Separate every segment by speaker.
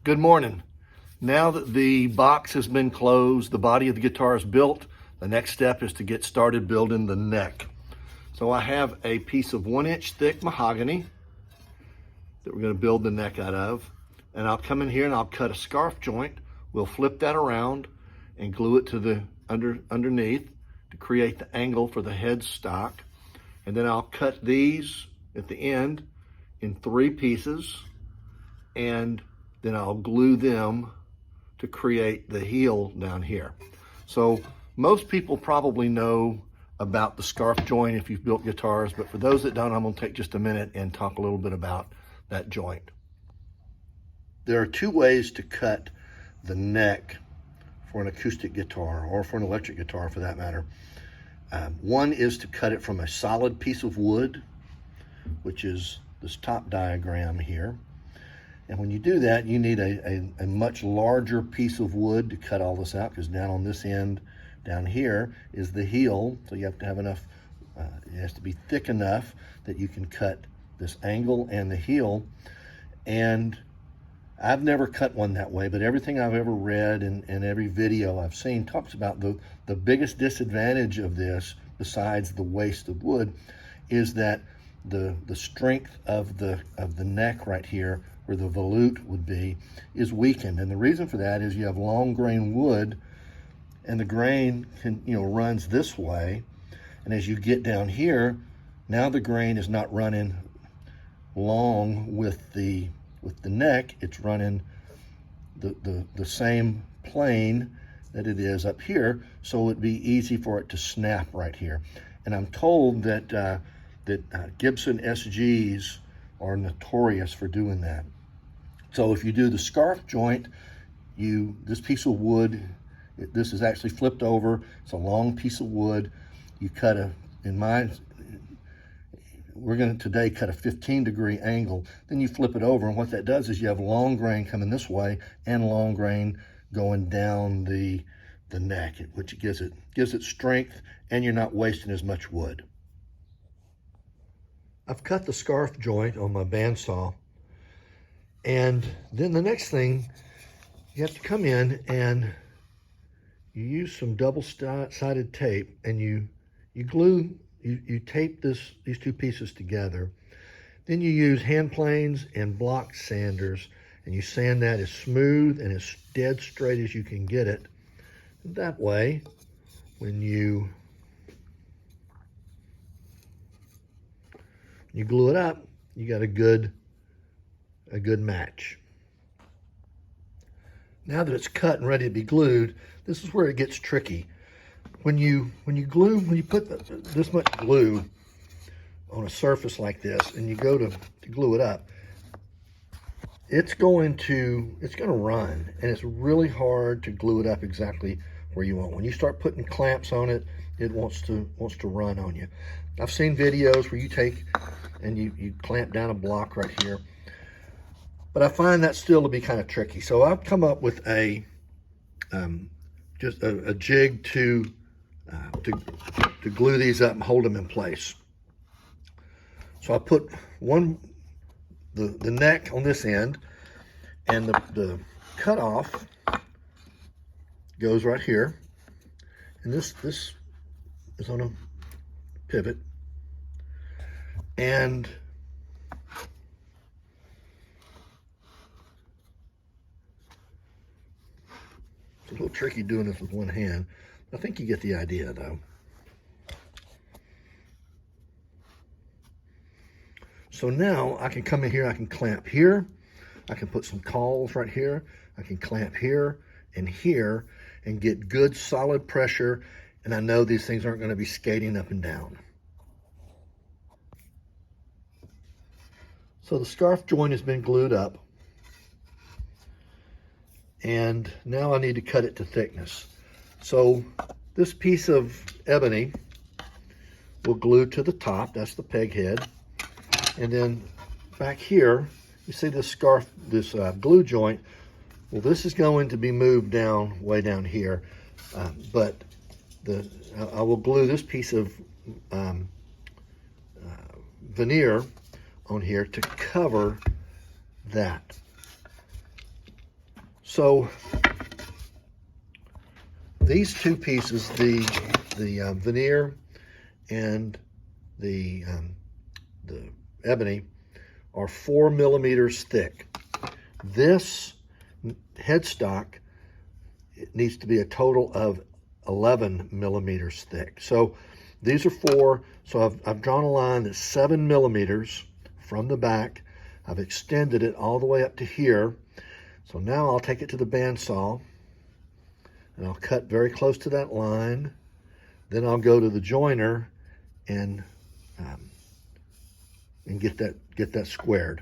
Speaker 1: Good morning. Now that the box has been closed, the body of the guitar is built, the next step is to get started building the neck. So I have a piece of 1-inch thick mahogany that we're going to build the neck out of. And I'll come in here and I'll cut a scarf joint. We'll flip that around and glue it to the underneath to create the angle for the headstock. And then I'll cut these at the end in 3 pieces, and then I'll glue them to create the heel down here. So most people probably know about the scarf joint if you've built guitars, but for those that don't, I'm gonna take just a minute and talk a little bit about that joint. There are 2 ways to cut the neck for an acoustic guitar, or for an electric guitar for that matter. One is to cut it from a solid piece of wood, which is this top diagram here. And when you do that, you need a much larger piece of wood to cut all this out, because down on this end, down here, is the heel. So you have to have enough, it has to be thick enough that you can cut this angle and the heel. And I've never cut one that way, but everything I've ever read and every video I've seen talks about the biggest disadvantage of this, besides the waste of wood, is that the strength of the neck right here, where the volute would be, is weakened. And the reason for that is you have long grain wood, and the grain runs this way. And as you get down here, now the grain is not running long with the neck, it's running the same plane that it is up here, so it'd be easy for it to snap right here. And I'm told that Gibson SGs are notorious for doing that. So if you do the scarf joint, this piece of wood, this is actually flipped over, it's a long piece of wood. You cut we're going to today cut a 15-degree angle, then you flip it over, and what that does is you have long grain coming this way and long grain going down the neck, which gives it strength, and you're not wasting as much wood. I've cut the scarf joint on my bandsaw, and then the next thing, you have to come in and you use some double-sided tape, and you tape these 2 pieces together. Then you use hand planes and block sanders, and you sand that as smooth and as dead straight as you can get it. That way, when you glue it up, you got a good match. Now that it's cut and ready to be glued, this is where it gets tricky. When you put this much glue on a surface like this, and you go to glue it up, it's going to run, and it's really hard to glue it up exactly where you want. When you start putting clamps on it, it wants to run on you. I've seen videos where you take and you clamp down a block right here, but I find that still to be kind of tricky. So I've come up with just a jig to glue these up and hold them in place. So I put the neck on this end, and the cutoff goes right here, and this is on a pivot, and it's a little tricky doing this with one hand. I think you get the idea, though. So now I can come in here, I can clamp here, I can put some cawls right here, I can clamp here and get good solid pressure, and I know these things aren't going to be skating up and down. So the scarf joint has been glued up, and now I need to cut it to thickness. So this piece of ebony will glue to the top, that's the peg head, and then back here, you see this glue joint. Well, this is going to be moved down, way down here, but I will glue this piece of veneer on here to cover that. So these two pieces, the veneer and the ebony, are 4 millimeters thick. This headstock, it needs to be a total of 11 millimeters thick. So these are 4. So I've drawn a line that's 7 millimeters from the back. I've extended it all the way up to here. So now I'll take it to the bandsaw and I'll cut very close to that line. Then I'll go to the joiner and get that squared.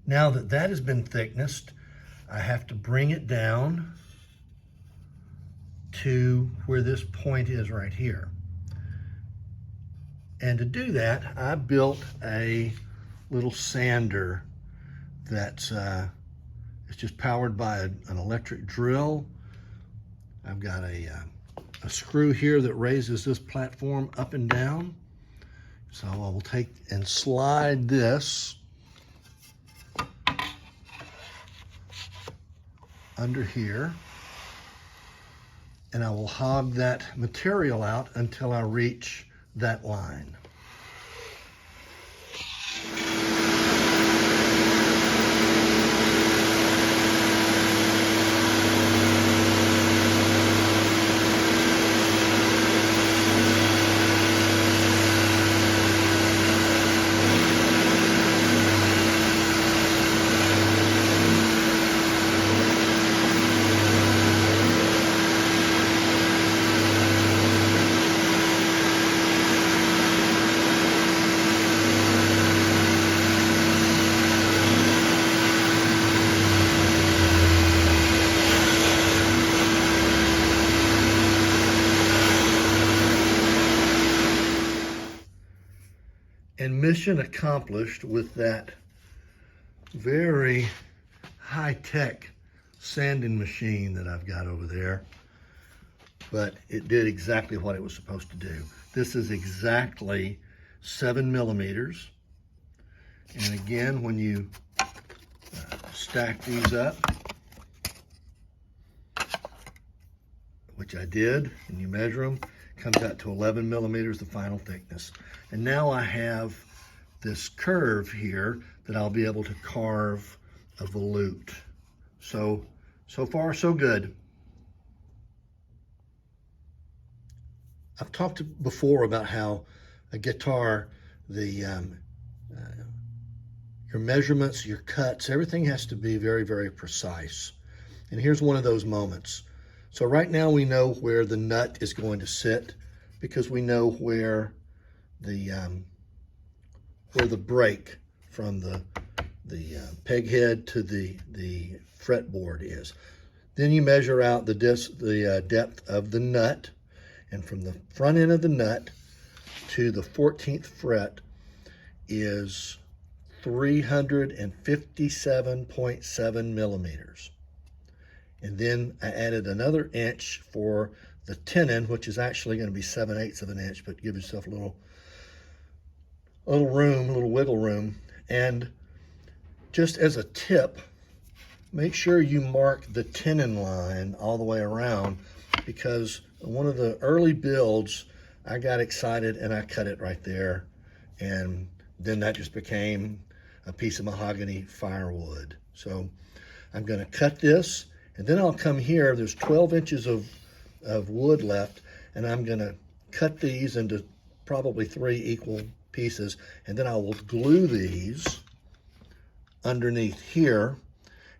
Speaker 1: Now that has been thicknessed, I have to bring it down to where this point is right here. And to do that, I built a little sander that's it's just powered by an electric drill. I've got a screw here that raises this platform up and down. So I will take and slide this under here, and I will hog that material out until I reach that line. And mission accomplished with that very high-tech sanding machine that I've got over there. But it did exactly what it was supposed to do. This is exactly 7 millimeters. And again, when you stack these up, which I did, and you measure them, comes out to 11 millimeters, the final thickness. And now I have this curve here that I'll be able to carve a volute. So far, so good. I've talked before about how a guitar, your measurements, your cuts, everything has to be very, very precise. And here's one of those moments. So right now we know where the nut is going to sit because we know where the break from the peg head to the fretboard is. Then you measure out the depth of the nut, and from the front end of the nut to the 14th fret is 357.7 millimeters. And then I added another inch for the tenon, which is actually going to be 7/8 of an inch, but give yourself a little room, a little wiggle room. And just as a tip, make sure you mark the tenon line all the way around, because one of the early builds, I got excited and I cut it right there. And then that just became a piece of mahogany firewood. So I'm going to cut this, and then I'll come here. There's 12 inches of wood left, and I'm going to cut these into probably 3 equal pieces, and then I will glue these underneath here,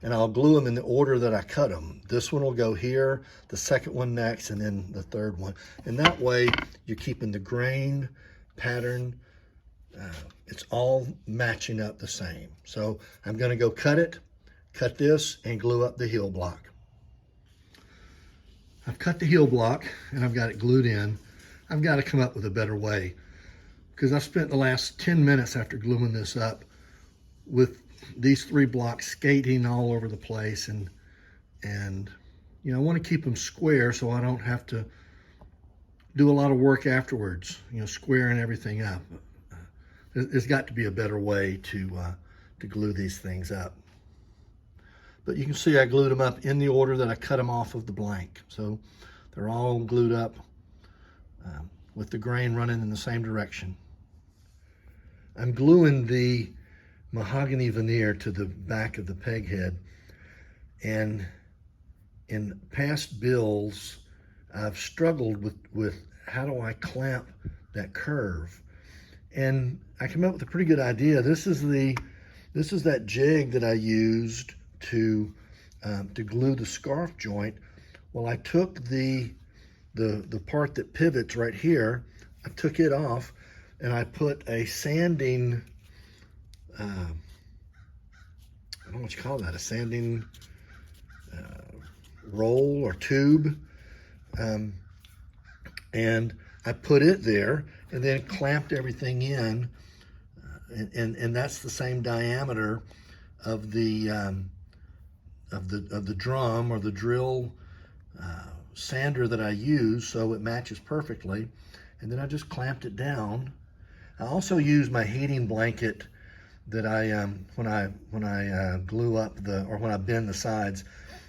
Speaker 1: and I'll glue them in the order that I cut them. This one will go here, the second one next, and then the third one. And that way you're keeping the grain pattern, it's all matching up the same. So I'm going to go cut this, and glue up the heel block. I've cut the heel block and I've got it glued in. I've got to come up with a better way, because I've spent the last 10 minutes after gluing this up with these 3 blocks skating all over the place, and you know, I want to keep them square so I don't have to do a lot of work afterwards, you know, squaring everything up. There's got to be a better way to glue these things up. But you can see I glued them up in the order that I cut them off of the blank. So they're all glued up with the grain running in the same direction. I'm gluing the mahogany veneer to the back of the peg head, and in past builds I've struggled with how do I clamp that curve, and I came up with a pretty good idea. This is that jig that I used to glue the scarf joint. Well, I took the part that pivots right here, I took it off, and I put a sanding, I don't know what you call that, a sanding roll or tube, and I put it there and then clamped everything in, and that's the same diameter of the drum or the drill sander that I use, so it matches perfectly. And then I just clamped it down. I also used my heating blanket that I when I glue up when I bend the sides,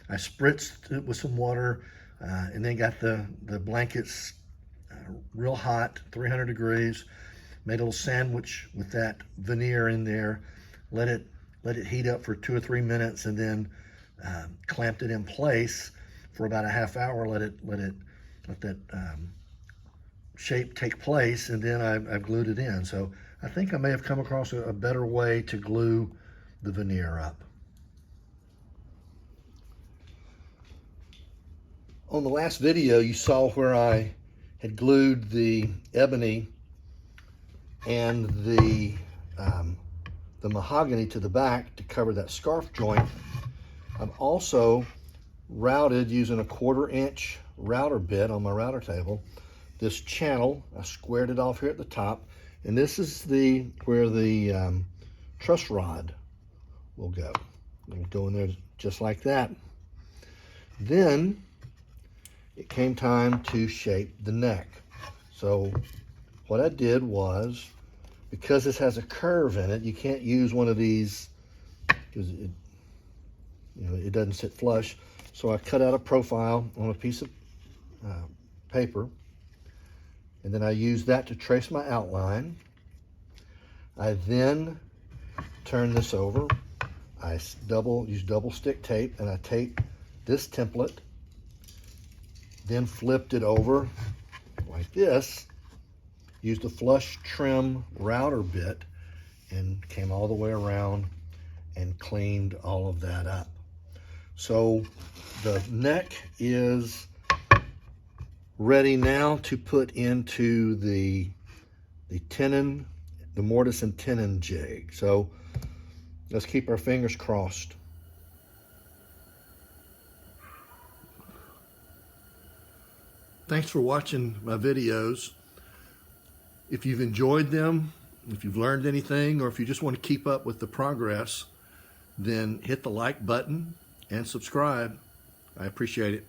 Speaker 1: I spritzed it with some water, and then got the blankets real hot, 300 degrees. Made a little sandwich with that veneer in there. Let it heat up for 2 or 3 minutes, and then clamped it in place for about a half hour. Let that shape take place, and then I've glued it in. So I think I may have come across a better way to glue the veneer up. On the last video, you saw where I had glued the ebony and the mahogany to the back to cover that scarf joint. I've also routed using a 1/4 inch router bit on my router table. This channel, I squared it off here at the top, and this is where the truss rod will go. It'll go in there just like that. Then it came time to shape the neck. So what I did was, because this has a curve in it, you can't use one of these because it doesn't sit flush. So I cut out a profile on a piece of paper, and then I used that to trace my outline. I then turn this over. I use double stick tape, and I take this template, then flipped it over like this, used a flush trim router bit, and came all the way around and cleaned all of that up. So the neck is ready now to put into the tenon, the mortise and tenon jig. So let's keep our fingers crossed. Thanks for watching my videos. If you've enjoyed them, if you've learned anything, or if you just want to keep up with the progress, then hit the like button and subscribe. I appreciate it.